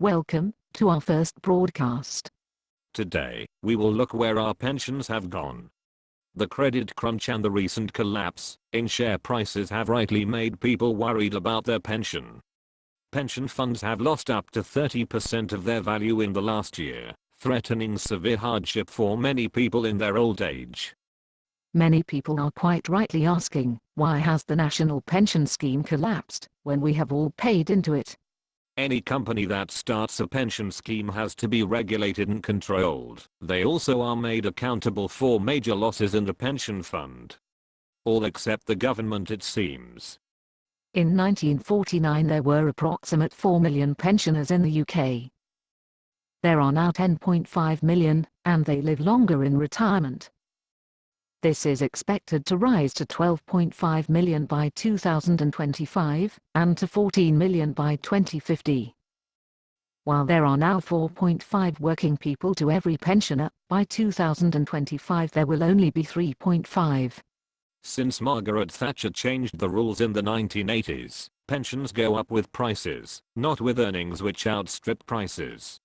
Welcome to our first broadcast. Today, we will look where our pensions have gone. The credit crunch and the recent collapse in share prices have rightly made people worried about their pension. Pension funds have lost up to 30% of their value in the last year, threatening severe hardship for many people in their old age. Many people are quite rightly asking, why has the national pension scheme collapsed when we have all paid into it? Any company that starts a pension scheme has to be regulated and controlled. They also are made accountable for major losses in the pension fund. All except the government, it seems. In 1949 there were approximate 4 million pensioners in the UK. There are now 10.5 million, and they live longer in retirement. This is expected to rise to 12.5 million by 2025, and to 14 million by 2050. While there are now 4.5 working people to every pensioner, by 2025 there will only be 3.5. Since Margaret Thatcher changed the rules in the 1980s, pensions go up with prices, not with earnings which outstrip prices.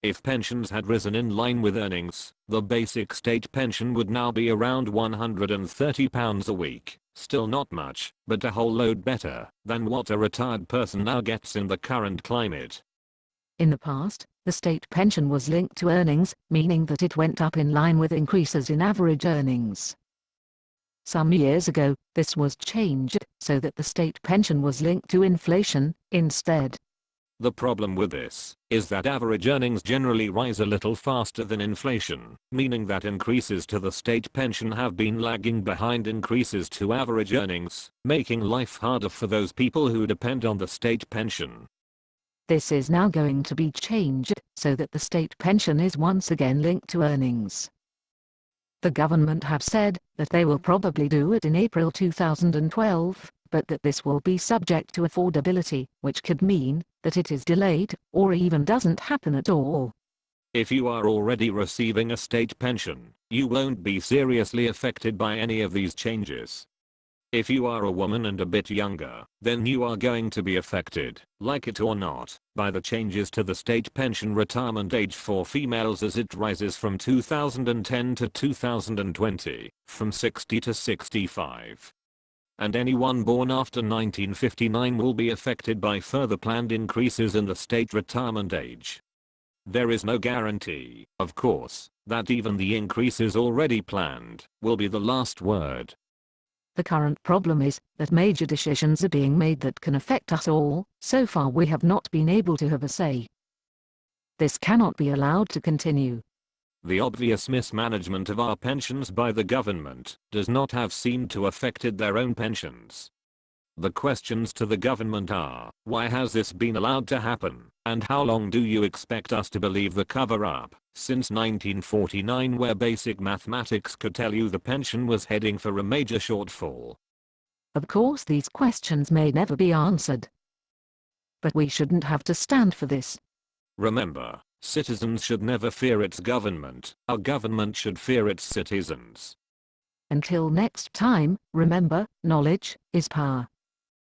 If pensions had risen in line with earnings, the basic state pension would now be around £130 a week, still not much, but a whole load better than what a retired person now gets in the current climate. In the past, the state pension was linked to earnings, meaning that it went up in line with increases in average earnings. Some years ago, this was changed so that the state pension was linked to inflation instead. The problem with this is that average earnings generally rise a little faster than inflation, meaning that increases to the state pension have been lagging behind increases to average earnings, making life harder for those people who depend on the state pension. This is now going to be changed so that the state pension is once again linked to earnings. The government have said that they will probably do it in April 2012, but that this will be subject to affordability, which could mean that it is delayed, or even doesn't happen at all. If you are already receiving a state pension, you won't be seriously affected by any of these changes. If you are a woman and a bit younger, then you are going to be affected, like it or not, by the changes to the state pension retirement age for females as it rises from 2010 to 2020, from 60 to 65. And anyone born after 1959 will be affected by further planned increases in the state retirement age. There is no guarantee, of course, that even the increases already planned will be the last word. The current problem is that major decisions are being made that can affect us all. So far we have not been able to have a say. This cannot be allowed to continue. The obvious mismanagement of our pensions by the government does not have seemed to affected their own pensions. The questions to the government are, why has this been allowed to happen, and how long do you expect us to believe the cover-up, since 1949 where basic mathematics could tell you the pension was heading for a major shortfall? Of course these questions may never be answered. But we shouldn't have to stand for this. Remember, citizens should never fear its government, our government should fear its citizens. Until next time, remember, knowledge is power.